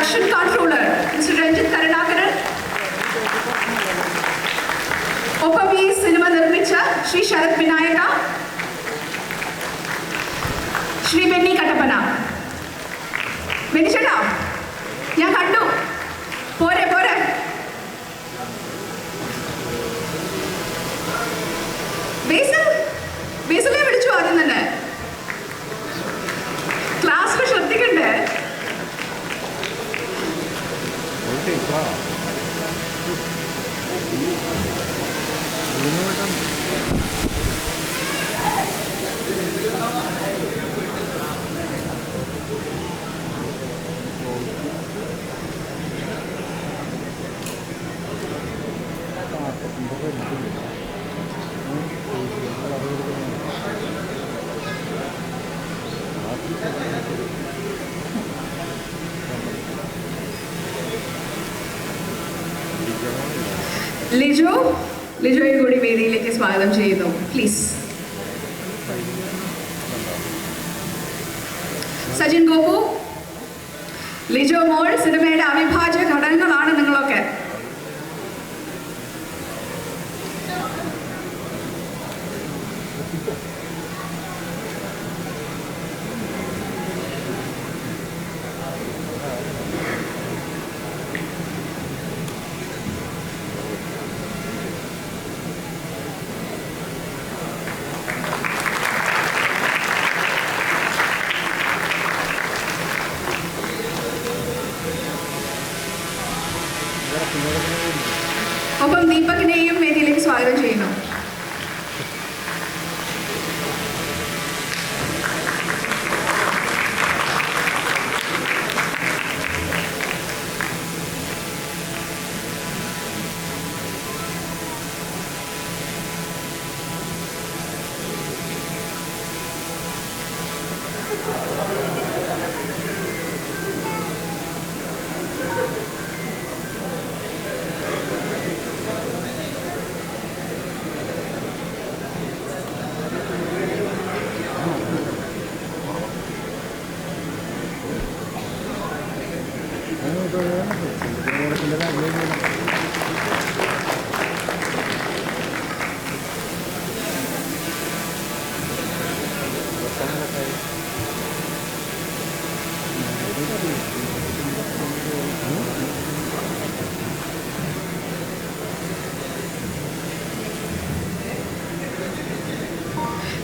Production controller mister Ranjith Karunakaran, ഒപ്പം ഈ cinema നിർമ്മിച്ച ശ്രീ ശരത് വിനായക, ശ്രീ ബെന്നി കട്ടപ്പന. ബെന്നിച്ചേട്ടാ, ഞാൻ കണ്ടു, പോരെ പോരെ. ബേസിലെ വിളിച്ചു ആദ്യം തന്നെ. ക്ലാസ്സിൽ ശ്രദ്ധിക്കണ്ടേ? ലിജോയെ കൂടി വേദിയിലേക്ക് സ്വാഗതം ചെയ്യുന്നു, പ്ലീസ്. സജിൻ ഗോപു, ലിജോ മോൾ സിനിമയുടെ അവിഭാജ്യ ഘടകങ്ങളാണ് നിങ്ങളൊക്കെ. ഒപ്പം ദീപകിനെയും വേദിയിലേക്ക് സ്വാഗതം ചെയ്യുന്നു.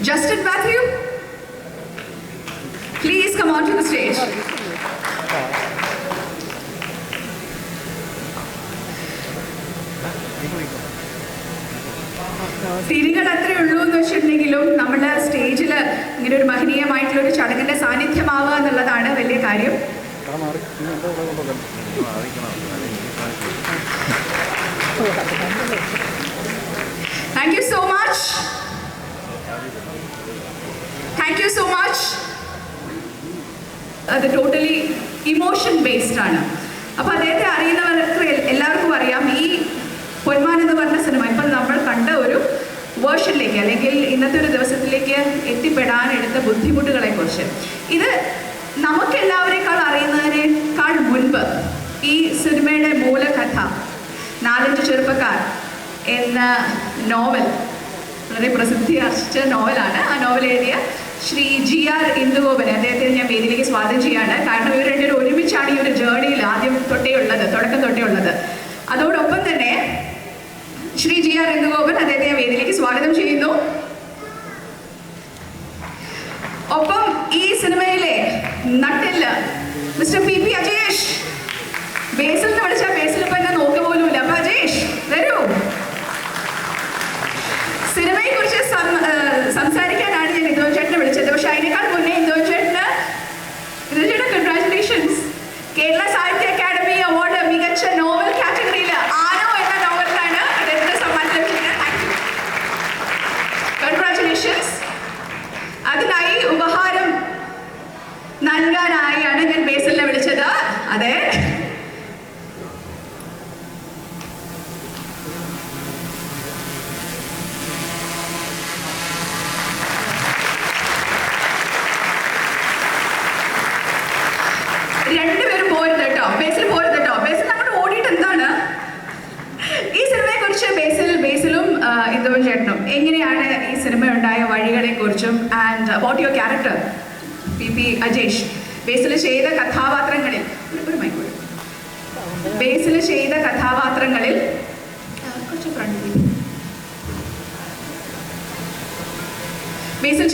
Justin Matthew, please come on to the stage. തിരികൾ അത്രേ ഉള്ളൂ എന്ന് വെച്ചിട്ടുണ്ടെങ്കിലും നമ്മുടെ സ്റ്റേജിൽ ഇങ്ങനെ ഒരു മഹനീയമായിട്ടുള്ള ഒരു ചടങ്ങിന്റെ സാന്നിധ്യമാവുക എന്നുള്ളതാണ് വലിയ കാര്യം. Thank you so much. Thank you so much. അത് ടോട്ടലി ഇമോഷൻ ബേസ്ഡ് ആണ്. അപ്പോൾ അദ്ദേഹത്തെ അറിയുന്നവർക്ക് എല്ലാവർക്കും അറിയാം, ഈ പൊന്മാൻ എന്ന് പറഞ്ഞ സിനിമ ഇപ്പോൾ നമ്മൾ കണ്ട ഒരു വേർഷനിലേക്ക് അല്ലെങ്കിൽ ഇന്നത്തെ ഒരു ദിവസത്തിലേക്ക് എത്തിപ്പെടാൻ എടുത്ത ബുദ്ധിമുട്ടുകളെക്കുറിച്ച്. ഇത് നമുക്കെല്ലാവരേക്കാൾ അറിയുന്നതിനേക്കാൾ മുൻപ് ഈ സിനിമയുടെ മൂലകഥ 4 ചെറുപ്പക്കാർ എന്ന നോവൽ, വളരെ പ്രസിദ്ധി ആർജിച്ച നോവലാണ്. ആ നോവൽ എഴുതിയ ശ്രീ GR ഇന്ദുഗോപനെ, അദ്ദേഹത്തെ ഞാൻ വേദിയിലേക്ക് സ്വാഗതം ചെയ്യാണ്. കാരണം ഇവർ രണ്ടുപേരും ഒരുമിച്ചാണ് ഈ ഒരു ജേർണിയിൽ തുടക്കം തൊട്ടേ ഉള്ളത്. അതോടൊപ്പം തന്നെ ശ്രീ GR ഇന്ദുഗോപൻ, അദ്ദേഹത്തെ ഞാൻ വേദിയിലേക്ക് സ്വാഗതം ചെയ്യുന്നു. ഒപ്പം ഈ സിനിമയിലെ നട്ടില് മിസ്റ്റർ PP അജേഷ്, ബേസിൽ എന്ന് വിളിച്ചാൽ ബേസിൽ ഇപ്പൊ എന്നെ നോക്കുക പോലുമില്ല. അപ്പൊ അജേഷ് വരൂ. സിനിമയെ കുറിച്ച് സംസാരിക്കാനാണ് ഞാൻ ഇതോ ചേട്ടനെ വിളിച്ചത്. പക്ഷെ അതിനേക്കാൾ മുന്നേ ഇതോ ചേട്ടന് കൺഗ്രാറ്റുലേഷൻസ്. കേരള സാഹിത്യ അക്കാദമി അവാർഡ് മികച്ച നോവൽ കാറ്റഗറിയിൽ ആനോ എന്ന നോവലിലാണ് അദ്ദേഹത്തിന് സമ്മാനം ലഭിച്ചത്. കൺഗ്രാറ്റുലേഷൻസ്. അതിനായി ഉപഹാരം നൽകാനായാണ് ഞാൻ ബേസിലിനെ വിളിച്ചത്. അതെ, കുറിച്ച് ബേസിലും ഇന്ദുവൻ ചേട്ടനും എങ്ങനെയാണ് ഈ സിനിമ ഉണ്ടായ വഴികളെ കുറിച്ചും and about your character PP Ajesh Basil ചെയ്ത കഥാപാത്രങ്ങളിൽ ബേസിൽ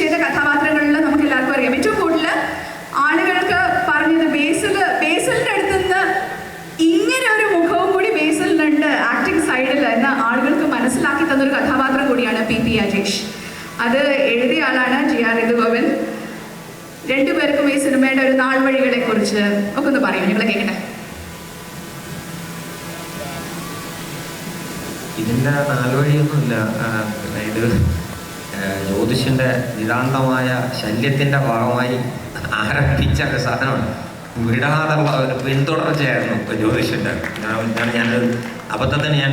ചെയ്ത കഥാപാത്രങ്ങളിൽ നമുക്ക് എല്ലാവർക്കും അറിയാം ഏറ്റവും കൂടുതൽ ആളുകൾക്ക് പറഞ്ഞത് ബേസിലിന്റെ അടുത്ത് നിന്ന് ഇങ്ങനെ ഒരു മുഖവും കൂടി ബേസിലുണ്ട് ആക്ടിങ് സൈഡിൽ എന്ന് ആളുകൾക്ക് മനസ്സിലാക്കി തന്നൊരു കഥാപാത്രം കൂടിയാണ് PP അജേഷ്. അത് എഴുതിയ ആളാണ് GR ഇന്ദുഗോപൻ. രണ്ടുപേർക്കും ഈ സിനിമയുടെ ഒരു നാൾ വഴികളെ കുറിച്ച് ഒക്കെ ഒന്ന് പറയൂ, ഞങ്ങൾ കേൾക്കട്ടെ. ഇതിൻ്റെ നാലുവഴിയൊന്നുമില്ല. ഇത് ജ്യോതിഷിൻ്റെ നിതാന്തമായ ശല്യത്തിൻ്റെ ഭാഗമായി ആരംഭിച്ച ഒരു സാധനമാണ്. വിടാതുള്ള ഒരു പിന്തുടർച്ചയായിരുന്നു ജ്യോതിഷിൻ്റെ. ഞാനൊരു അബദ്ധത്തിന് ഞാൻ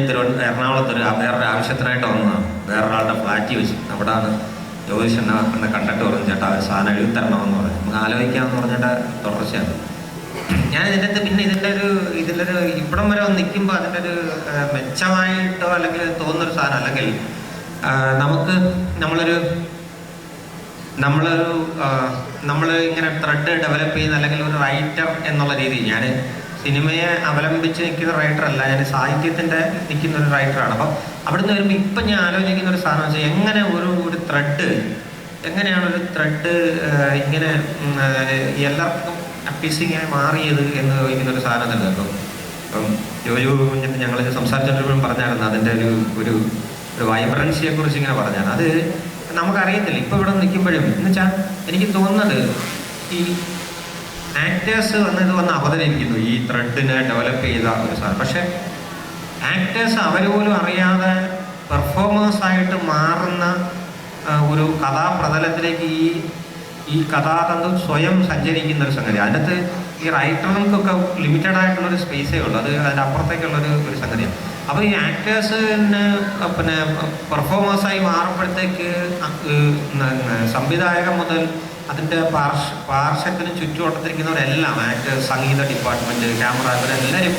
എറണാകുളത്ത് വേറൊരു ആവശ്യത്തിനായിട്ട് വന്നതാണ്. വേറൊരാളുടെ ഫ്ലാറ്റിൽ വെച്ച് അവിടെയാണ് ജ്യോതിഷനെ എന്നെ കണ്ടിട്ട് പറഞ്ഞു, ചേട്ടാ ഒരു സാധനം എഴുതി തരണമെന്ന് പറഞ്ഞു. നമുക്ക് ആലോചിക്കാമെന്ന് പറഞ്ഞിട്ട് തുടർച്ചയാണ്. ഞാൻ ഇതിലൊരു ഇവിടം വരെ വന്ന് നിൽക്കുമ്പോൾ അതിൻ്റെ ഒരു മെച്ചമായിട്ടോ അല്ലെങ്കിൽ തോന്നുന്നൊരു സാധനം, അല്ലെങ്കിൽ നമ്മൾ ഇങ്ങനെ ത്രെഡ് ഡെവലപ്പ് ചെയ്യുന്ന അല്ലെങ്കിൽ ഒരു റൈറ്റർ എന്നുള്ള രീതിയിൽ ഞാൻ സിനിമയെ അവലംബിച്ച് നിൽക്കുന്ന റൈറ്ററല്ല, ഞാൻ സാഹിത്യത്തിൻ്റെ നിൽക്കുന്ന ഒരു റൈറ്ററാണ്. അപ്പം അവിടുന്ന് വരുമ്പോൾ ഇപ്പം ഞാൻ ആലോചിക്കുന്ന ഒരു സാധനം വെച്ചാൽ എങ്ങനെയാണ് ഒരു ത്രെഡ് ഇങ്ങനെ എല്ലാവർക്കും അപ്പീസിങ്ങായി മാറിയത് എന്ന് ചോദിക്കുന്നൊരു സാധനം തന്നെ. അപ്പം കുഞ്ഞിട്ട് ഞങ്ങൾ സംസാരിച്ചപ്പോഴും പറഞ്ഞായിരുന്നു അതിൻ്റെ ഒരു വൈബ്രൻസിയെക്കുറിച്ച് ഇങ്ങനെ പറഞ്ഞാണ്. അത് നമുക്കറിയത്തില്ല ഇപ്പം ഇവിടെ നിൽക്കുമ്പോഴും. എന്ന് വെച്ചാൽ എനിക്ക് തോന്നുന്നത് ഈ ആക്ടേഴ്സ് വന്ന് അവതരിപ്പിക്കുന്നു ഈ ത്രെഡിനെ ഡെവലപ്പ് ചെയ്ത ഒരു സാധനം. പക്ഷേ ആക്ടേഴ്സ് അവർ പോലും അറിയാതെ പെർഫോമേഴ്സായിട്ട് മാറുന്ന ഒരു കഥാപ്രതലത്തിലേക്ക് ഈ കഥാതന്തു സ്വയം സഞ്ചരിക്കുന്ന ഒരു സംഗതി. അതിനകത്ത് ഈ റൈറ്റർക്കൊക്കെ ലിമിറ്റഡ് ആയിട്ടുള്ളൊരു സ്പേസേ ഉള്ളൂ. അതിൻ്റെ അപ്പുറത്തേക്കുള്ളൊരു സംഗതിയാണ്. അപ്പോൾ ഈ ആക്ടേഴ്സിന് പിന്നെ പെർഫോമേഴ്സായി മാറുമ്പോഴത്തേക്ക് സംവിധായകൻ മുതൽ അതിൻ്റെ പാർശ്വത്തിന് ചുറ്റുവട്ടത്തിരിക്കുന്നവരെല്ലാം ആക്ടേഴ്സ്, സംഗീത ഡിപ്പാർട്ട്മെൻറ്റ്, ക്യാമറ, ഇവരെല്ലാവരും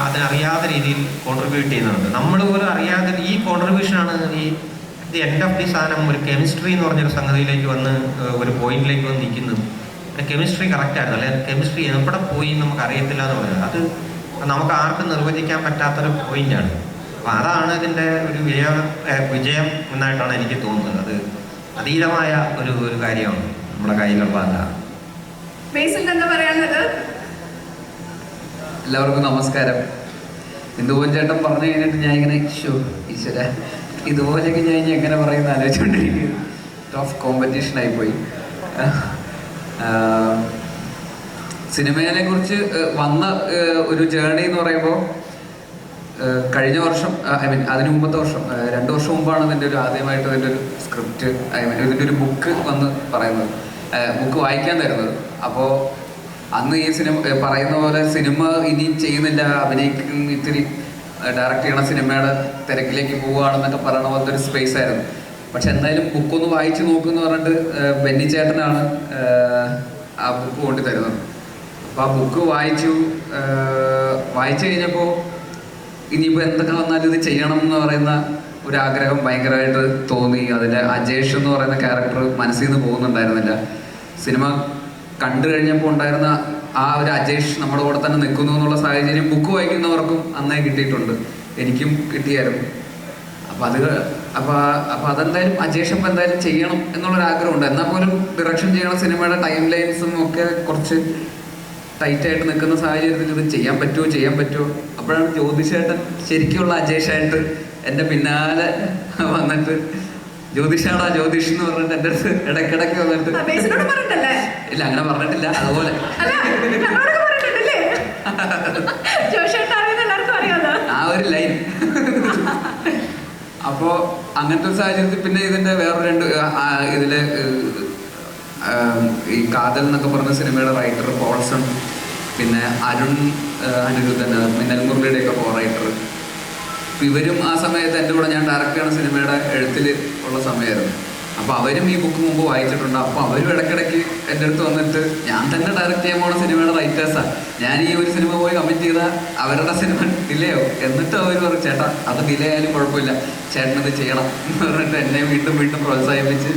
അതിനറിയാത്ത രീതിയിൽ കോൺട്രിബ്യൂട്ട് ചെയ്യുന്നുണ്ട്. നമ്മൾ പോലും അറിയാതെ ഈ കോൺട്രിബ്യൂഷനാണ് ദി എൻഡ് ഓഫ് ദി സാധനം ഒരു കെമിസ്ട്രി എന്ന് പറഞ്ഞൊരു സംഗതിയിലേക്ക് വന്ന് ഒരു പോയിന്റിലേക്ക് വന്ന് നിൽക്കുന്നത്. കെമിസ്ട്രി കറക്റ്റായിരുന്നു, അല്ലെങ്കിൽ കെമിസ്ട്രി എവിടെ പോയി നമുക്ക് അറിയത്തില്ല എന്ന് പറയുന്നത്. അത് നമുക്ക് ആർക്കും നിർവചിക്കാൻ പറ്റാത്തൊരു പോയിന്റാണ്. അപ്പം അതാണ് ഇതിൻ്റെ ഒരു വിജയം എന്നായിട്ടാണ് എനിക്ക് തോന്നുന്നത്. അത് അതീതമായ ഒരു കാര്യമാണ് നമ്മുടെ കയ്യിലുള്ളതല്ല. എല്ലാവർക്കും നമസ്കാരം. ഇന്ദുവൻ ചേട്ടൻ പറഞ്ഞു കഴിഞ്ഞിട്ട് ഞാൻ ഇങ്ങനെ ഈശ്വര ഇതുപോലെയൊക്കെ ഞാൻ ഇനി എങ്ങനെ പറയുന്ന ആലോചിച്ചുകൊണ്ടിരിക്കും. ടഫ് കോമ്പറ്റീഷനായിപ്പോയി. സിനിമയെ കുറിച്ച് വന്ന ഒരു ജേർണി എന്ന് പറയുമ്പോൾ കഴിഞ്ഞ വർഷം, അതിന് മുമ്പത്തെ വർഷം, 2 വർഷം മുമ്പാണ് ഇതിൻ്റെ ആദ്യമായിട്ട് ഇതിൻ്റെ ഒരു സ്ക്രിപ്റ്റ്, ഇതിൻ്റെ ഒരു ബുക്ക് വന്ന് പറയുന്നത്, ബുക്ക് വായിക്കാൻ തരുന്നത്. അപ്പോൾ അന്ന് ഈ സിനിമ പറയുന്ന പോലെ സിനിമ ഇനി ചെയ്യുന്നില്ല, അഭിനയിക്കും, ഇത്തിരി ഡയറക്റ്റ് ചെയ്യണ സിനിമയുടെ തിരക്കിലേക്ക് പോവുകയാണെന്നൊക്കെ പറയണ പോലത്തെ ഒരു സ്പേസ് ആയിരുന്നു. പക്ഷെ എന്തായാലും ബുക്കൊന്ന് വായിച്ച് നോക്കുമെന്ന് പറഞ്ഞിട്ട് ബെന്നി ചേട്ടനാണ് ആ ബുക്ക് കൊണ്ടു തരുന്നത്. അപ്പോൾ ആ ബുക്ക് വായിച്ചു കഴിഞ്ഞപ്പോൾ ഇനിയിപ്പോൾ എന്തൊക്കെ വന്നാലും ഇത് ചെയ്യണം എന്ന് പറയുന്ന ഒരാഗ്രഹം ഭയങ്കരമായിട്ട് തോന്നി. അതിൽ അജേഷ് എന്ന് പറയുന്ന ക്യാരക്ടർ മനസ്സിൽ നിന്ന് പോകുന്നുണ്ടായിരുന്നില്ല. സിനിമ കണ്ടു കഴിഞ്ഞപ്പോൾ ഉണ്ടായിരുന്ന ആ ഒരു അജേഷ് നമ്മുടെ കൂടെ തന്നെ നിൽക്കുന്നു എന്നുള്ള സാഹചര്യം ബുക്ക് വായിക്കുന്നവർക്കും അന്നേ കിട്ടിയിട്ടുണ്ട്, എനിക്കും കിട്ടിയായിരുന്നു. അപ്പോൾ അതെന്തായാലും അജേഷ് അപ്പം എന്തായാലും ചെയ്യണം എന്നുള്ളൊരാഗ്രഹമുണ്ട്. എന്നാൽ പോലും ഡിറക്ഷൻ ചെയ്യണ സിനിമയുടെ ടൈം ലൈൻസും ഒക്കെ കുറച്ച് ടൈറ്റായിട്ട് നിൽക്കുന്ന സാഹചര്യത്തിൽ ഇത് ചെയ്യാൻ പറ്റുമോ. അപ്പോഴാണ് ജ്യോതിഷേട്ടൻ ശരിക്കുള്ള അജേഷായിട്ട് എൻ്റെ പിന്നാലെ വന്നിട്ട് ജ്യോതിഷാടാ ജ്യോതിഷ് എന്ന് പറഞ്ഞിട്ട് എൻ്റെ അടുത്ത് ഇടയ്ക്കിടയ്ക്ക് വന്നിട്ട്, ഇല്ല അങ്ങനെ പറഞ്ഞിട്ടില്ല, അതുപോലെ ആ ഒരു ലൈൻ. അപ്പോൾ അങ്ങനത്തെ ഒരു സാഹചര്യത്തിൽ പിന്നെ ഇതിൻ്റെ വേറെ ഇതിലെ ഈ കാതൽ എന്നൊക്കെ പറഞ്ഞ സിനിമയുടെ റൈറ്റർ പോൾസൺ, പിന്നെ അനിരുദ്ധൻ, മിന്നൽ മുരളിയുടെയൊക്കെ കോ റൈറ്റർ, ഇവരും ആ സമയത്ത് എൻ്റെ കൂടെ ഞാൻ ഡയറക്റ്റ് ചെയ്യണ സിനിമയുടെ എഴുത്തിൽ ഉള്ള സമയമായിരുന്നു. അപ്പോൾ അവരും ഈ ബുക്ക് മുമ്പ് വായിച്ചിട്ടുണ്ട്. അപ്പോൾ അവരും ഇടയ്ക്കിടയ്ക്ക് എൻ്റെ അടുത്ത് വന്നിട്ട് ഞാൻ തന്നെ ഡയറക്റ്റ് ചെയ്യാൻ പോണ സിനിമയുടെ റൈറ്റേഴ്സാണ്, ഞാൻ ഈ ഒരു സിനിമ പോയി കമ്മിറ്റ് ചെയ്താൽ അവരുടെ സിനിമ ഡിലേ ആവും. എന്നിട്ട് അവർ പറയും ചേട്ടാ അത് ഡിലേ ആയാലും കുഴപ്പമില്ല, ചേട്ടനത് ചെയ്യണം എന്ന് പറഞ്ഞിട്ട് എന്നെ വീണ്ടും വീണ്ടും പ്രോത്സാഹിപ്പിച്ച്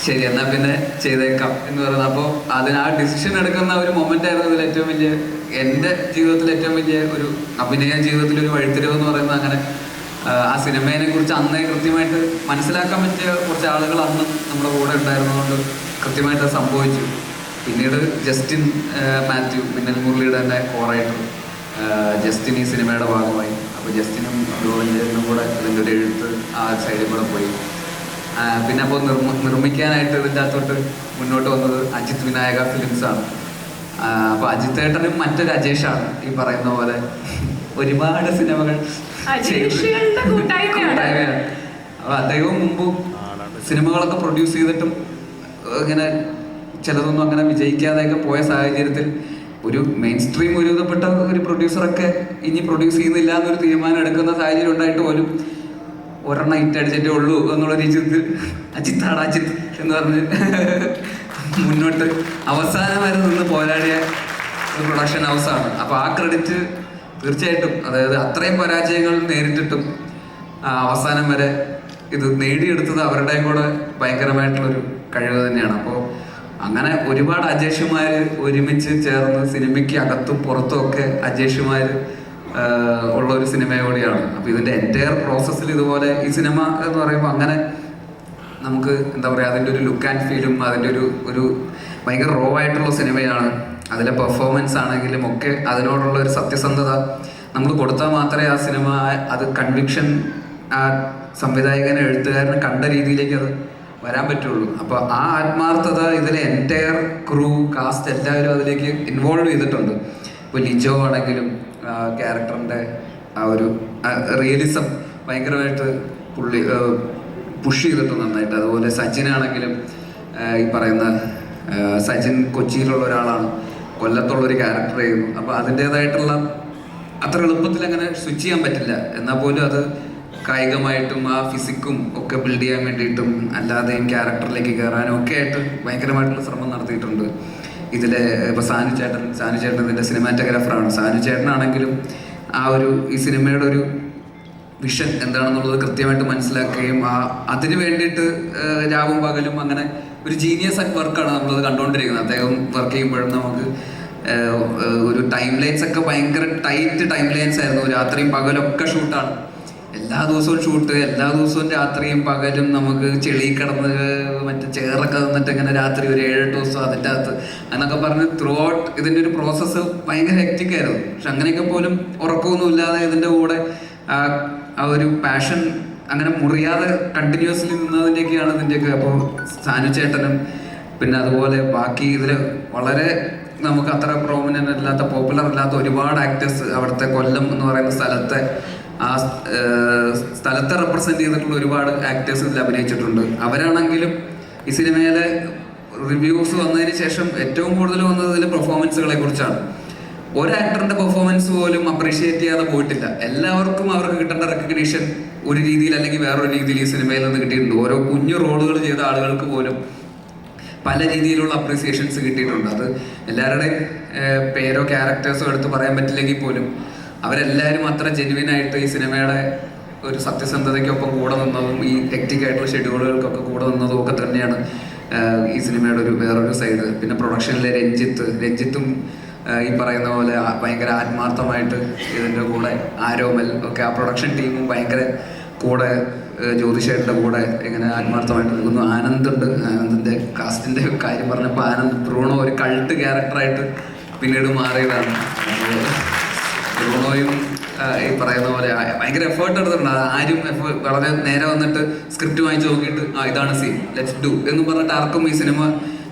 ശരി എന്നാൽ പിന്നെ ചെയ്തേക്കാം എന്ന് പറയുന്നത്. അപ്പോൾ അതിന് ആ ഡിസിഷൻ എടുക്കുന്ന ഒരു മൊമെൻ്റ് ആയിരുന്നു ഇതിൽ ഏറ്റവും വലിയ, എൻ്റെ ജീവിതത്തിൽ ഏറ്റവും വലിയ ഒരു അഭിനയ ജീവിതത്തിലൊരു വഴിത്തിരിവ് എന്ന് പറയുന്നത്. അങ്ങനെ ആ സിനിമയെ കുറിച്ച് അന്നേ കൃത്യമായിട്ട് മനസ്സിലാക്കാൻ പറ്റിയ കുറച്ച് ആളുകൾ അന്ന് നമ്മുടെ കൂടെ ഉണ്ടായിരുന്നതുകൊണ്ട് കൃത്യമായിട്ട് അത് സംഭവിച്ചു. പിന്നീട് ജസ്റ്റിൻ മാത്യു, മിന്നൽ മുരളിയുടെ തന്നെ കോ-റൈറ്റർ ജസ്റ്റിൻ ഈ സിനിമയുടെ ഭാഗമായി. അപ്പോൾ ജസ്റ്റിനും ഗോവിന്ദനും കൂടെ ഇതിൻ്റെ ഒരു എഴുത്ത് ആ സൈഡിൽ കൂടെ പോയി. പിന്നെ അപ്പോൾ നിർമ്മിക്കാനായിട്ട് ഇതിൻ്റെ അകത്തോട്ട് മുന്നോട്ട് വന്നത് അജിത് വിനായക ഫിലിംസാണ്. അപ്പോൾ അജിത് ഏട്ടനും മറ്റൊരു അജേഷാണ് ഈ പറയുന്ന പോലെ ഒരുപാട് സിനിമകൾ കൂട്ടായ്മയാണ്. അപ്പോൾ അദ്ദേഹവും മുമ്പ് സിനിമകളൊക്കെ പ്രൊഡ്യൂസ് ചെയ്തിട്ടും ഇങ്ങനെ ചിലതൊന്നും അങ്ങനെ വിജയിക്കാതെയൊക്കെ പോയ സാഹചര്യത്തിൽ ഒരു മെയിൻ സ്ട്രീം ഒരുവിധപ്പെട്ട ഒരു പ്രൊഡ്യൂസറൊക്കെ ഇനി പ്രൊഡ്യൂസ് ചെയ്യുന്നില്ല എന്നൊരു തീരുമാനം എടുക്കുന്ന സാഹചര്യം ഉണ്ടായിട്ട് പോലും ഒരെണ്ണം ഹിറ്റ് അടിച്ചിട്ടേ ഉള്ളൂ എന്നുള്ള രീതിയിൽ അജിത്താണ് അജിത്ത് എന്ന് പറഞ്ഞ് മുന്നോട്ട് അവസാനം വരെ നിന്ന് പോരാടിയ ഒരു പ്രൊഡക്ഷൻ ഹൗസാണ്. അപ്പോൾ ആ ക്രെഡിറ്റ് തീർച്ചയായിട്ടും, അതായത് അത്രയും പരാജയങ്ങൾ നേരിട്ടിട്ടും അവസാനം വരെ ഇത് നേടിയെടുത്തത് അവരുടെയും കൂടെ ഭയങ്കരമായിട്ടുള്ളൊരു കഴിവ് തന്നെയാണ്. അപ്പോൾ അങ്ങനെ ഒരുപാട് അജേഷുമാർ ഒരുമിച്ച് ചേർന്ന് സിനിമയ്ക്ക് അകത്തും പുറത്തും ഒക്കെ അജേഷുമാർ ഉള്ള ഒരു സിനിമ കൂടിയാണ്. അപ്പോൾ ഇതിൻ്റെ എൻറ്റയർ പ്രോസസ്സിൽ ഇതുപോലെ ഈ സിനിമ എന്ന് പറയുമ്പോൾ അങ്ങനെ നമുക്ക് എന്താ പറയുക, അതിൻ്റെ ഒരു ലുക്ക് ആൻഡ് ഫീലും അതിൻ്റെ ഒരു ഭയങ്കര റോ ആയിട്ടുള്ള സിനിമയാണ്. അതിലെ പെർഫോമൻസ് ആണെങ്കിലും ഒക്കെ അതിനോടുള്ള ഒരു സത്യസന്ധത നമ്മൾ കൊടുത്താൽ മാത്രമേ ആ സിനിമ അത് കൺവിക്ഷൻ ആ സംവിധായകനെ എഴുത്തുകാരനെ കണ്ട രീതിയിലേക്ക് അത് വരാൻ പറ്റുള്ളൂ. അപ്പോൾ ആ ആത്മാർത്ഥത ഇതിലെ എൻറ്റയർ ക്രൂ കാസ്റ്റ് എല്ലാവരും അതിലേക്ക് ഇൻവോൾവ് ചെയ്തിട്ടുണ്ട്. ഇപ്പോൾ ലിജോ ആണെങ്കിലും ക്യാരക്ടറിൻ്റെ ആ ഒരു റിയലിസം ഭയങ്കരമായിട്ട് പുള്ളി പുഷ് ചെയ്തിട്ടുണ്ട് നന്നായിട്ട്. അതുപോലെ സച്ചിനാണെങ്കിലും ഈ പറയുന്ന സച്ചിൻ കൊച്ചിയിലുള്ള ഒരാളാണ്, കൊല്ലത്തുള്ളൊരു ക്യാരക്ടർ ചെയ്യുന്നു. അപ്പോൾ അതിൻ്റേതായിട്ടുള്ള അത്ര എളുപ്പത്തിൽ അങ്ങനെ സ്വിച്ച് ചെയ്യാൻ പറ്റില്ല. എന്നാൽ പോലും അത് കായികമായിട്ടും ആ ഫിസിക്കും ഒക്കെ ബിൽഡ് ചെയ്യാൻ വേണ്ടിയിട്ടും അല്ലാതെയും ക്യാരക്ടറിലേക്ക് കയറാനും ഒക്കെ ആയിട്ട് ഭയങ്കരമായിട്ടുള്ള ശ്രമം നടത്തിയിട്ടുണ്ട്. ഇതിലെ ഇപ്പോൾ സാനു ചേട്ടൻ ഇതിൻ്റെ സിനിമാറ്റോഗ്രാഫറാണ്. സാനു ചേട്ടനാണെങ്കിലും ആ ഒരു ഈ സിനിമയുടെ ഒരു വിഷൻ എന്താണെന്നുള്ളത് കൃത്യമായിട്ട് മനസ്സിലാക്കുകയും അതിന് വേണ്ടിയിട്ട് രാവും പകലും അങ്ങനെ ഒരു ജീനിയസ് വർക്കാണ് നമ്മളത് കണ്ടുകൊണ്ടിരിക്കുന്നത്. അദ്ദേഹം വർക്ക് ചെയ്യുമ്പോഴും നമുക്ക് ഒരു ടൈം ലൈൻസ് ഒക്കെ ഭയങ്കര ടൈറ്റ് ടൈം ലൈൻസ് ആയിരുന്നു. രാത്രിയും പകലൊക്കെ ഷൂട്ടാണ്, എല്ലാ ദിവസവും ഷൂട്ട്, എല്ലാ ദിവസവും രാത്രിയും പകലും നമുക്ക് ചെളി കിടന്ന് മറ്റേ ചെയറൊക്കെ തന്നിട്ട് ഇങ്ങനെ രാത്രി ഒരു 7-8 ദിവസം അതിൻ്റെ അകത്ത് എന്നൊക്കെ പറഞ്ഞ് ത്രൂ ഔട്ട് ഇതിൻ്റെ ഒരു പ്രോസസ്സ് ഭയങ്കര ഹെക്റ്റിക് ആയിരുന്നു. പക്ഷെ അങ്ങനെയൊക്കെ പോലും ഉറക്കമൊന്നും ഇല്ലാതെ ഇതിൻ്റെ കൂടെ ആ ഒരു പാഷൻ അങ്ങനെ മുറിയാതെ കണ്ടിന്യൂസ്ലി നിന്നതിൻ്റെയൊക്കെയാണ് ഇതിൻ്റെയൊക്കെ. അപ്പോൾ സാനു ചേട്ടനും പിന്നെ അതുപോലെ ബാക്കി ഇതിൽ വളരെ നമുക്ക് അത്ര പ്രോമിനൻ്റ് അല്ലാത്ത പോപ്പുലർ അല്ലാത്ത ഒരുപാട് ആക്ടേഴ്സ് അവിടുത്തെ കൊല്ലം എന്ന് പറയുന്ന സ്ഥലത്തെ റെപ്രസെൻറ്റ് ചെയ്തിട്ടുള്ള ഒരുപാട് ആക്ടേഴ്സ് ഇതിൽ അഭിനയിച്ചിട്ടുണ്ട്. അവരാണെങ്കിലും ഈ സിനിമയിലെ റിവ്യൂസ് വന്നതിന് ശേഷം ഏറ്റവും കൂടുതൽ വന്നത് ഇതിലെ പെർഫോമൻസുകളെ കുറിച്ചാണ്. ഒരു ആക്ടറിന്റെ പെർഫോമൻസ് പോലും അപ്രീഷിയേറ്റ് ചെയ്യാതെ പോയിട്ടില്ല. എല്ലാവർക്കും അവർക്ക് കിട്ടേണ്ട റെക്കഗ്നീഷൻ ഒരു രീതിയിൽ അല്ലെങ്കിൽ വേറൊരു രീതിയിൽ ഈ സിനിമയിൽ നിന്ന് കിട്ടിയിട്ടുണ്ട്. ഓരോ കുഞ്ഞു റോളുകൾ ചെയ്ത ആളുകൾക്ക് പോലും പല രീതിയിലുള്ള അപ്രീസിയേഷൻസ് കിട്ടിയിട്ടുണ്ട്. അത് എല്ലാവരുടെയും പേരോ ക്യാരക്ടേഴ്സോ എടുത്ത് പറയാൻ പറ്റില്ലെങ്കിൽ പോലും അവരെല്ലാവരും അത്ര ജെന്യുവിനായിട്ട് ഈ സിനിമയുടെ ഒരു സത്യസന്ധതയ്ക്കൊപ്പം കൂടെ നിന്നതും ഈ ഹെക്റ്റിക് ആയിട്ടുള്ള ഷെഡ്യൂളുകൾക്കൊക്കെ കൂടെ നിന്നതും ഒക്കെ തന്നെയാണ് ഈ സിനിമയുടെ ഒരു വേറൊരു സൈഡ്. പിന്നെ പ്രൊഡക്ഷനിലെ രഞ്ജിത്തും ഈ പറയുന്ന പോലെ ഭയങ്കര ആത്മാർത്ഥമായിട്ട് ഇതിൻ്റെ കൂടെ ആരോമൽ ഒക്കെ ആ പ്രൊഡക്ഷൻ ടീമും ഭയങ്കര കൂടെ ജ്യോതിഷേട്ടൻ്റെ കൂടെ ഇങ്ങനെ ആത്മാർത്ഥമായിട്ട് നിൽക്കുന്നു. ആനന്ദിൻ്റെ കാസ്റ്റിൻ്റെ കാര്യം പറഞ്ഞപ്പോൾ ബ്രൂണോ ഒരു കൾട്ട് ക്യാരക്ടറായിട്ട് പിന്നീട് മാറിയതാണ്. ബ്രൂണോയും ഈ പറയുന്ന പോലെ ഭയങ്കര എഫേർട്ട് എടുത്തിട്ടുണ്ട്. ആരും വളരെ നേരെ വന്നിട്ട് സ്ക്രിപ്റ്റ് വായിച്ച് നോക്കിയിട്ട് ഇതാണ് സീൻ, ലെറ്റ്സ് ഡു എന്ന് പറഞ്ഞിട്ട് ആർക്കും ഈ സിനിമ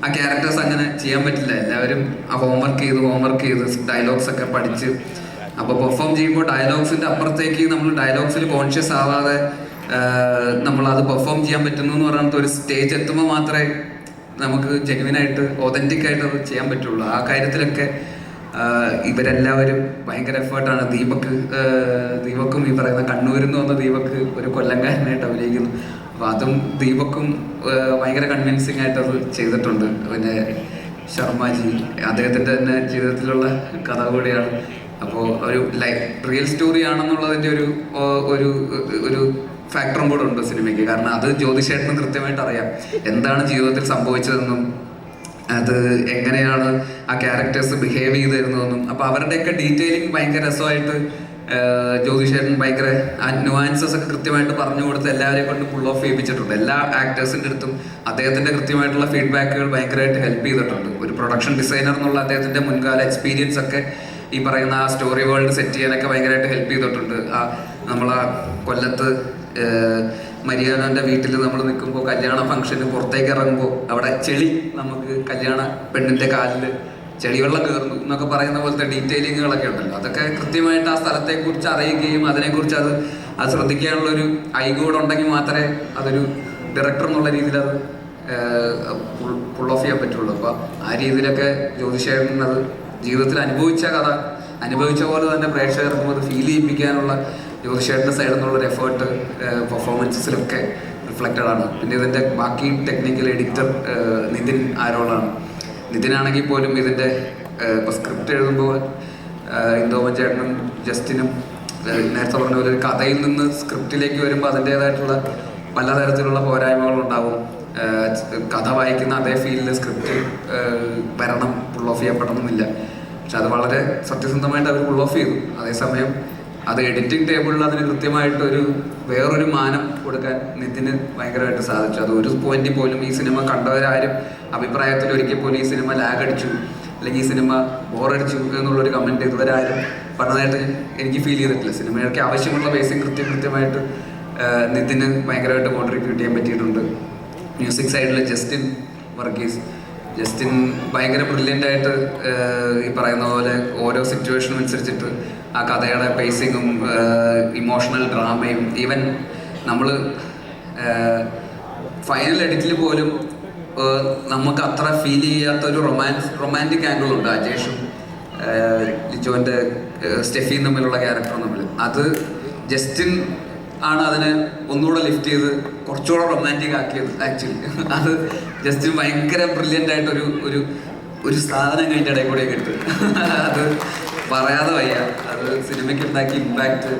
ആ ക്യാരക്ടേഴ്സ് അങ്ങനെ ചെയ്യാൻ പറ്റില്ല. എല്ലാവരും ആ ഹോംവർക്ക് ചെയ്ത് ഡയലോഗ്സ് ഒക്കെ പഠിച്ച് അപ്പോൾ പെർഫോം ചെയ്യുമ്പോൾ ഡയലോഗ്സിൻ്റെ അപ്പുറത്തേക്ക് നമ്മൾ ഡയലോഗ്സിൽ കോൺഷ്യസ് ആവാതെ നമ്മളത് പെർഫോം ചെയ്യാൻ പറ്റുന്നു എന്ന് പറയുന്നത് ഒരു സ്റ്റേജ് എത്തുമ്പോൾ മാത്രമേ നമുക്ക് ജെന്യുവിനായിട്ട് ഒതൻറ്റിക് ആയിട്ട് അത് ചെയ്യാൻ പറ്റുള്ളൂ. ആ കാര്യത്തിലൊക്കെ ഇവരെല്ലാവരും ഭയങ്കര എഫേർട്ടാണ്. ദീപക്കും ഈ പറയുന്ന കണ്ണൂരിൽ നിന്ന് വന്ന ദീപക്ക് ഒരു കൊല്ലംകാരനായിട്ട് അഭിനയിക്കുന്നു. അപ്പോൾ അതും ദീപക്കും ഭയങ്കര കൺവിൻസിങ് ആയിട്ട് അത് ചെയ്തിട്ടുണ്ട്. പിന്നെ ശർമ്മജി അദ്ദേഹത്തിൻ്റെ തന്നെ ജീവിതത്തിലുള്ള കഥ കൂടിയാണ്. അപ്പോൾ ഒരു റിയൽ സ്റ്റോറി ആണെന്നുള്ളതിൻ്റെ ഒരു ഫാക്ടറും കൂടെ ഉണ്ട് സിനിമയ്ക്ക്. കാരണം അത് ജ്യോതിഷേട്ടനും കൃത്യമായിട്ട് അറിയാം എന്താണ് ജീവിതത്തിൽ സംഭവിച്ചതെന്നും അത് എങ്ങനെയാണ് ആ ക്യാരക്ടേഴ്സ് ബിഹേവ് ചെയ്തിരുന്നതെന്നും. അപ്പോൾ അവരുടെയൊക്കെ ഡീറ്റെയിലിംഗ് ഭയങ്കര രസമായിട്ട് ജ്യോതിഷേട്ടൻ ഭയങ്കര ആ നുവാൻസസ് ഒക്കെ കൃത്യമായിട്ട് പറഞ്ഞു കൊടുത്ത് എല്ലാവരെയും കൊണ്ട് ഫുൾ ഓഫ് ചെയ്യിപ്പിച്ചിട്ടുണ്ട്. എല്ലാ ആക്ടേഴ്സിൻ്റെ അടുത്തും അദ്ദേഹത്തിൻ്റെ കൃത്യമായിട്ടുള്ള ഫീഡ്ബാക്കുകൾ ഭയങ്കരമായിട്ട് ഹെൽപ്പ് ചെയ്തിട്ടുണ്ട്. ഒരു പ്രൊഡക്ഷൻ ഡിസൈനർ എന്നുള്ള അദ്ദേഹത്തിൻ്റെ മുൻകാല എക്സ്പീരിയൻസ് ഒക്കെ ഈ പറയുന്ന ആ സ്റ്റോറി വേൾഡ് സെറ്റ് ചെയ്യാനൊക്കെ ഭയങ്കരമായിട്ട് ഹെൽപ്പ് ചെയ്തിട്ടുണ്ട്. നമ്മളാ കൊല്ലത്ത് മരിയാനൻ്റെ വീട്ടിൽ നമ്മൾ നിൽക്കുമ്പോൾ കല്യാണ ഫംഗ്ഷന് പുറത്തേക്ക് ഇറങ്ങുമ്പോൾ അവിടെ ചെളി നമുക്ക് കല്യാണ പെണ്ണിൻ്റെ കാലിൽ ചെളിവെള്ളം കയറുന്നു എന്നൊക്കെ പറയുന്ന പോലത്തെ ഡീറ്റെയിലിങ്ങുകളൊക്കെ ഉണ്ടല്ലോ. അതൊക്കെ കൃത്യമായിട്ട് ആ സ്ഥലത്തെക്കുറിച്ച് അറിയുകയും അതിനെക്കുറിച്ച് അത് ശ്രദ്ധിക്കാനുള്ളൊരു ഐകൂടെ ഉണ്ടെങ്കിൽ മാത്രമേ അതൊരു ഡയറക്ടർ എന്നുള്ള രീതിയിൽ അത് ഫുൾ ഓഫ് ചെയ്യാൻ പറ്റുള്ളൂ. അപ്പോൾ ആ രീതിയിലൊക്കെ ജ്യോതിഷേട്ടൻ അത് ജീവിതത്തിൽ അനുഭവിച്ച കഥ അനുഭവിച്ച പോലെ തന്നെ പ്രേക്ഷകർക്കും അത് ഫീൽ ചെയ്യിപ്പിക്കാനുള്ള ജ്യോതിഷേട്ടൻ്റെ സൈഡിൽ നിന്നുള്ളൊരു എഫേർട്ട് പെർഫോമൻസസിലൊക്കെ റിഫ്ലക്റ്റഡ് ആണ്. പിന്നെ ഇതിൻ്റെ ബാക്കി ടെക്നിക്കൽ എഡിറ്റർ നിതിൻ ആരോളാണ്. നിതിനാണെങ്കിൽ പോലും ഇതിൻ്റെ ഇപ്പോൾ സ്ക്രിപ്റ്റ് എഴുതുമ്പോൾ ഇന്ദോമൻ ചേട്ടനും ജസ്റ്റിനും നേരത്തെ പറഞ്ഞ പോലെ ഒരു കഥയിൽ നിന്ന് സ്ക്രിപ്റ്റിലേക്ക് വരുമ്പോൾ അതിൻ്റേതായിട്ടുള്ള പലതരത്തിലുള്ള പോരായ്മകളുണ്ടാവും. കഥ വായിക്കുന്ന അതേ ഫീലിൽ സ്ക്രിപ്റ്റ് വരണം, ഫുൾ ഓഫ് ചെയ്യപ്പെടണമെന്നില്ല. പക്ഷെ അത് വളരെ സത്യസന്ധമായിട്ട് അവർ ഫുൾ ഓഫ് ചെയ്തു. അതേസമയം അത് എഡിറ്റിംഗ് ടേബിളിൽ അതിന് കൃത്യമായിട്ട് വേറൊരു മാനം കൊടുക്കാൻ നിതിന് ഭയങ്കരമായിട്ട് സാധിച്ചു. അത് ഒരു പോയിന്റിൽ പോലും ഈ സിനിമ കണ്ടവരാരും അഭിപ്രായത്തിൽ ഒരിക്കൽ പോലും ഈ സിനിമ ലാഗ് അടിച്ചു അല്ലെങ്കിൽ ഈ സിനിമ ബോറടിച്ചു എന്നുള്ളൊരു കമൻറ്റ് ഇതുവരാരും പറഞ്ഞതായിട്ട് എനിക്ക് ഫീൽ ചെയ്തിട്ടില്ല. സിനിമയ്ക്ക് ആവശ്യമുള്ള ബേസിക് കൃത്യമായിട്ട് നിതിന് ഭയങ്കരമായിട്ട് കോൺട്രിബ്യൂട്ട് ചെയ്യാൻ പറ്റിയിട്ടുണ്ട്. മ്യൂസിക് സൈഡിൽ ജസ്റ്റിൻ ഭയങ്കര ബ്രില്യൻ്റ് ആയിട്ട് ഈ പറയുന്ന പോലെ ഓരോ സിറ്റുവേഷനും അനുസരിച്ചിട്ട് ആ കഥയുടെ പേസിങ്ങും ഇമോഷണൽ ഡ്രാമയും ഈവൻ നമ്മൾ ഫൈനൽ എഡിറ്റിൽ പോലും നമുക്ക് അത്ര ഫീൽ ചെയ്യാത്തൊരു റൊമാൻറ്റിക് ആംഗിളുണ്ട് അജേഷും ലിജോൻ്റെ സ്റ്റെഫിയും തമ്മിലുള്ള ക്യാരക്ടറും തമ്മിൽ. അത് ജസ്റ്റിൻ ആണ് അതിനെ ഒന്നുകൂടെ ലിഫ്റ്റ് ചെയ്ത് കുറച്ചുകൂടെ റൊമാൻറ്റിക് ആക്കിയത്. ആക്ച്വലി അത് ജസ്റ്റിൻ ഭയങ്കര ബ്രില്യൻ്റ് ആയിട്ടൊരു ഒരു സാധനം കഴിഞ്ഞ ഇടയിൽ കൂടെ കിട്ടും. അത് പറയാതെ വയ്യ. അത് സിനിമയ്ക്ക് ഉണ്ടാക്കിയ ഇമ്പാക്റ്റ്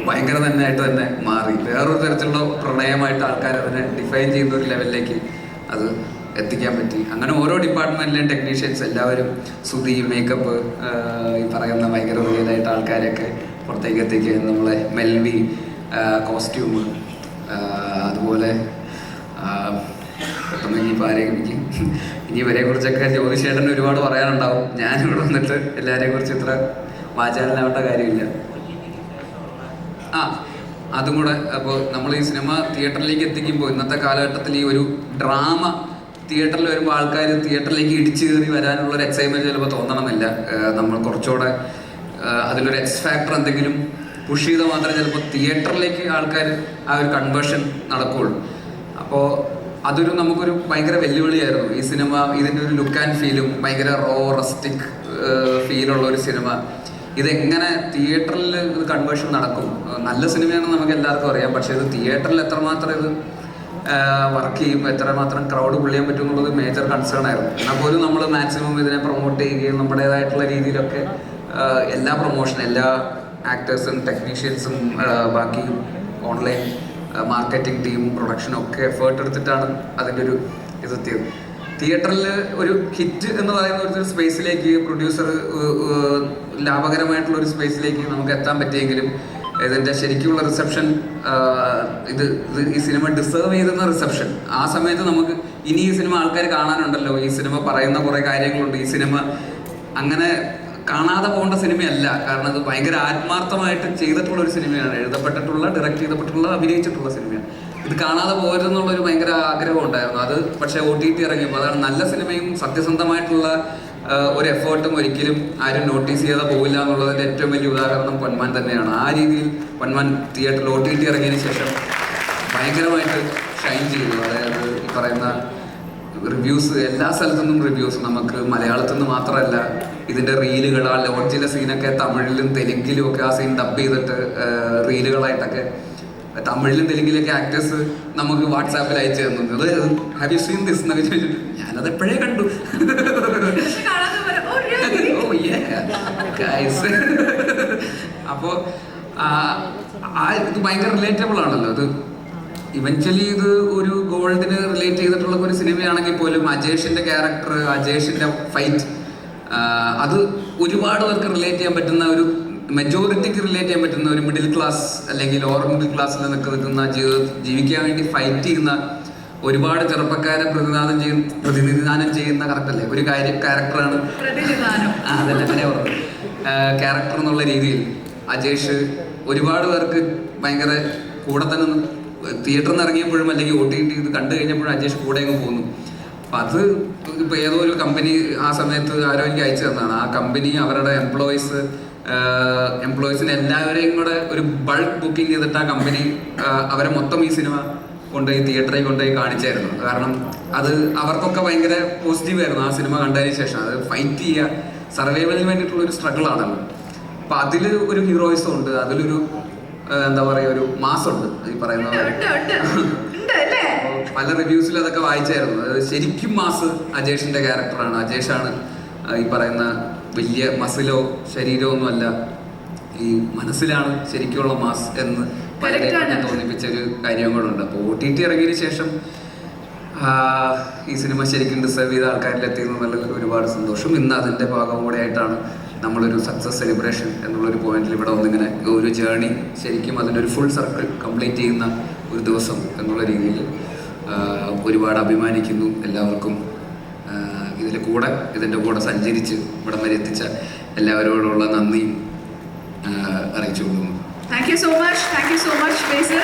ഭയങ്കര തന്നെ മാറി. വേറൊരു തരത്തിലുള്ള പ്രണയമായിട്ട് ആൾക്കാർ അതിനെ ഡിഫൈൻ ചെയ്യുന്ന ഒരു ലെവലിലേക്ക് അത് എത്തിക്കാൻ പറ്റി. അങ്ങനെ ഓരോ ഡിപ്പാർട്ട്മെൻറ്റിലെയും ടെക്നീഷ്യൻസ് എല്ലാവരും സുധി, മേക്കപ്പ്, ഈ പറയുന്ന ഭയങ്കര റിയലായിട്ട് ആൾക്കാരെയൊക്കെ പുറത്തേക്ക് എത്തിക്കുക. നമ്മളെ മെൽവി, കോസ്റ്റ്യൂം, അതുപോലെ ഇനിയിപ്പോൾ ആരെയും ഇനി ഇവരെ കുറിച്ചൊക്കെ ജ്യോതിഷേട്ടന് ഒരുപാട് പറയാനുണ്ടാവും. ഞാനിവിടെ വന്നിട്ട് എല്ലാവരെയും കുറിച്ച് ഇത്ര വാചാലനാവേണ്ട കാര്യമില്ല. അതും കൂടെ അപ്പോൾ നമ്മൾ ഈ സിനിമ തിയേറ്ററിലേക്ക് എത്തിക്കുമ്പോൾ ഇന്നത്തെ കാലഘട്ടത്തിൽ ഈ ഒരു ഡ്രാമ തിയേറ്ററിൽ വരുമ്പോൾ ആൾക്കാർ തിയേറ്ററിലേക്ക് ഇടിച്ചു കയറി വരാനുള്ളൊരു എക്സൈറ്റ്മെൻറ്റ് ചിലപ്പോൾ തോന്നണമെന്നില്ല. നമ്മൾ കുറച്ചുകൂടെ അതിലൊരു എക്സ് ഫാക്ടർ എന്തെങ്കിലും പുഷ് ചെയ്താൽ മാത്രമേ ചിലപ്പോൾ തിയേറ്ററിലേക്ക് ആൾക്കാർ ആ ഒരു കൺവേർഷൻ നടക്കുകയുള്ളൂ. അപ്പോൾ അതൊരു നമുക്കൊരു ഭയങ്കര വെല്ലുവിളിയായിരുന്നു ഈ സിനിമ. ഇതിൻ്റെ ഒരു ലുക്ക് ആൻഡ് ഫീലും ഭയങ്കര റസ്റ്റിക് ഫീലുള്ള ഒരു സിനിമ. ഇതെങ്ങനെ തിയേറ്ററിൽ ഇത് കൺവേർഷൻ നടക്കും? നല്ല സിനിമയാണെന്ന് നമുക്ക് എല്ലാവർക്കും അറിയാം. പക്ഷേ ഇത് തിയേറ്ററിൽ എത്രമാത്രം ഇത് വർക്ക് ചെയ്യും, എത്രമാത്രം ക്രൗഡ് പുള്ളിയാൻ പറ്റും എന്നുള്ളത് മേജർ കൺസേൺ ആയിരുന്നു. എന്നാൽ പോലും നമ്മൾ മാക്സിമം ഇതിനെ പ്രൊമോട്ട് ചെയ്യുകയും നമ്മുടേതായിട്ടുള്ള രീതിയിലൊക്കെ എല്ലാ പ്രൊമോഷനും എല്ലാ ആക്ടേഴ്സും ടെക്നീഷ്യൻസും ബാക്കി ഓൺലൈൻ മാർക്കറ്റിംഗ് ടീമും പ്രൊഡക്ഷനും ഒക്കെ എഫേർട്ട് എടുത്തിട്ടാണ് അതിൻ്റെ ഒരു ഇതെത്തിയത്. തിയേറ്ററിൽ ഒരു ഹിറ്റ് എന്ന് പറയുന്ന ഒരു സ്പേസിലേക്ക് പ്രൊഡ്യൂസർ ലാഭകരമായിട്ടുള്ള ഒരു സ്പേസിലേക്ക് നമുക്ക് എത്താൻ പറ്റിയെങ്കിലും ഇതിൻ്റെ ശരിക്കുള്ള റിസപ്ഷൻ ഇത് ഈ സിനിമ ഡിസേർവ് ചെയ്തുന്ന റിസപ്ഷൻ ആ സമയത്ത് നമുക്ക് ഇനി ഈ സിനിമ ആൾക്കാർ കാണാനുണ്ടല്ലോ, ഈ സിനിമ പറയുന്ന കുറേ കാര്യങ്ങളുണ്ട്, ഈ സിനിമ അങ്ങനെ കാണാതെ പോകേണ്ട സിനിമയല്ല. കാരണം അത് ഭയങ്കര ആത്മാർത്ഥമായിട്ട് ചെയ്തിട്ടുള്ള ഒരു സിനിമയാണ്, എഴുതപ്പെട്ടിട്ടുള്ള, ഡയറക്റ്റ് ചെയ്തപ്പെട്ടുള്ള, അഭിനയിച്ചിട്ടുള്ള സിനിമയാണ്. ഇത് കാണാതെ പോകരുതെന്നുള്ളൊരു ഭയങ്കര ആഗ്രഹം ഉണ്ടായിരുന്നു. അത് പക്ഷേ OTT ഇറങ്ങിയപ്പോൾ അതാണ് നല്ല സിനിമയും സത്യസന്ധമായിട്ടുള്ള ഒരു എഫേർട്ടും ഒരിക്കലും ആരും നോട്ടീസ് ചെയ്യാതെ പോകില്ല എന്നുള്ളതിൻ്റെ ഏറ്റവും വലിയ ഉദാഹരണം പൊന്മാൻ തന്നെയാണ്. ആ രീതിയിൽ പൊന്മാൻ തിയേറ്ററിൽ OTT ഇറങ്ങിയതിന് ശേഷം ഭയങ്കരമായിട്ട് ഷൈൻ ചെയ്തു. അതായത് ഈ പറയുന്ന റിവ്യൂസ് എല്ലാ സ്ഥലത്തു നിന്നും റിവ്യൂസ്, നമുക്ക് മലയാളത്തിൽ നിന്ന് മാത്രമല്ല ഇതിൻ്റെ റീലുകൾ, ആ ലോഡ്ജിലെ സീനൊക്കെ തമിഴിലും തെലുങ്കിലും ഒക്കെ ആ സീൻ ഡബ് ചെയ്തിട്ട് റീലുകളായിട്ടൊക്കെ തമിഴിലും തെലുങ്കിലൊക്കെ ആക്ടേഴ്സ് നമുക്ക് വാട്സാപ്പിൽ അയച്ചു തന്നു. അത് ഹാവ് യു സീൻ ദിസ് എന്നൊക്കെ ചോദിച്ചിട്ട് ഞാനത് എപ്പോഴേ കണ്ടു. പക്ഷെ കാണാതെ പോലെ, "Oh, really?" Oh, yeah, guys. അപ്പോൾ ഇത് ഭയങ്കര റിലേറ്റബിൾ ആണല്ലോ. അത് ഇവഞ്ച്വലി ഇത് ഒരു ഗോൾഡിന് റിലേറ്റ് ചെയ്തിട്ടുള്ള ഒരു സിനിമയാണെങ്കിൽ പോലും അജേഷിന്റെ ക്യാരക്ടർ, അജേഷിന്റെ ഫൈറ്റ്, അത് ഒരുപാട് പേർക്ക് റിലേറ്റ് ചെയ്യാൻ പറ്റുന്ന, ഒരു മെജോറിറ്റിക്ക് റിലേറ്റ് ചെയ്യാൻ പറ്റുന്ന, ഒരു മിഡിൽ ക്ലാസ് അല്ലെങ്കിൽ ലോവർ മിഡിൽ ക്ലാസ്സിൽ നിൽക്കുന്ന ജീവിക്കാൻ വേണ്ടി ഫൈറ്റ് ചെയ്യുന്ന ഒരുപാട് ചെറുപ്പക്കാരെ പ്രതിനിധാനം ചെയ്യുന്ന കറക്റ്റല്ലേ ഒരു ക്യാരക്ടറാണ്. അതന്നെ അങ്ങനെ പറഞ്ഞു ക്യാരക്ടർ എന്നുള്ള രീതിയിൽ അജേഷ് ഒരുപാട് പേർക്ക് ഭയങ്കര കൂടെ തന്നെ തിയേറ്ററിൽ നിന്ന് ഇറങ്ങിയപ്പോഴും അല്ലെങ്കിൽ OTT ഇത് കണ്ടു കഴിഞ്ഞപ്പോഴും അജേഷ് കൂടെ അങ്ങ് പോന്നു. അപ്പം അത് ഇപ്പോൾ ഏതോ ഒരു കമ്പനി ആ സമയത്ത് ആരോ എനിക്ക് അയച്ചു തന്നതാണ്. ആ കമ്പനി അവരുടെ എംപ്ലോയീസിന് എല്ലാവരെയും കൂടെ ഒരു ബൾക്ക് ബുക്കിംഗ് ചെയ്തിട്ട് ആ കമ്പനി അവരെ മൊത്തം ഈ സിനിമ കൊണ്ടുപോയി തിയേറ്ററിൽ കൊണ്ടുപോയി കാണിച്ചായിരുന്നു. കാരണം അത് അവർക്കൊക്കെ ഭയങ്കര പോസിറ്റീവായിരുന്നു ആ സിനിമ കണ്ടതിന് ശേഷം. അത് ഫൈറ്റ് ചെയ്യുക, സർവൈവലിന് വേണ്ടിയിട്ടുള്ള ഒരു സ്ട്രഗിൾ ആണല്ലോ. അപ്പം അതിൽ ഒരു ഹീറോയിസം ഉണ്ട്, അതിലൊരു എന്താ പറയുക, ഒരു മാസമുണ്ട് ഈ പറയുന്ന പല റിവ്യൂസിൽ അതൊക്കെ വായിച്ചായിരുന്നു. അത് ശരിക്കും മാസ് അജേഷിന്റെ ക്യാരക്ടറാണ്. അജേഷാണ് ഈ പറയുന്ന വലിയ മസിലോ ശരീരമോ ഒന്നും അല്ല, ഈ മനസ്സിലാണ് ശരിക്കുള്ള മാസ് എന്ന് പലരെയും തോന്നിപ്പിച്ച ഒരു കാര്യം കൂടെ. അപ്പോൾ OTT ഇറങ്ങിയതിന് ശേഷം ഈ സിനിമ ശരിക്കും ഡിസേർവ് ചെയ്ത ആൾക്കാരിലെത്തിയെന്ന് നല്ല ഒരുപാട് സന്തോഷം. ഇന്ന് അതിൻ്റെ ഭാഗം കൂടെ ആയിട്ടാണ് നമ്മളൊരു സക്സസ് സെലിബ്രേഷൻ എന്നുള്ളൊരു പോയിന്റിൽ ഇവിടെ വന്നിങ്ങനെ ഒരു ജേർണി ശരിക്കും അതിൻ്റെ ഒരു ഫുൾ സർക്കിൾ കംപ്ലീറ്റ് ചെയ്യുന്ന ഒരു ദിവസം എന്നുള്ള രീതിയിൽ ഒരുപാട് അഭിമാനിക്കുന്നു. എല്ലാവർക്കും ഇതിൻ്റെ കൂടെ സഞ്ചരിച്ച് ഇവിടം വരെ എത്തിച്ച എല്ലാവരോടുള്ള നന്ദിയും അറിയിച്ചു കൊടുക്കുന്നു. Thank you so much, Basil.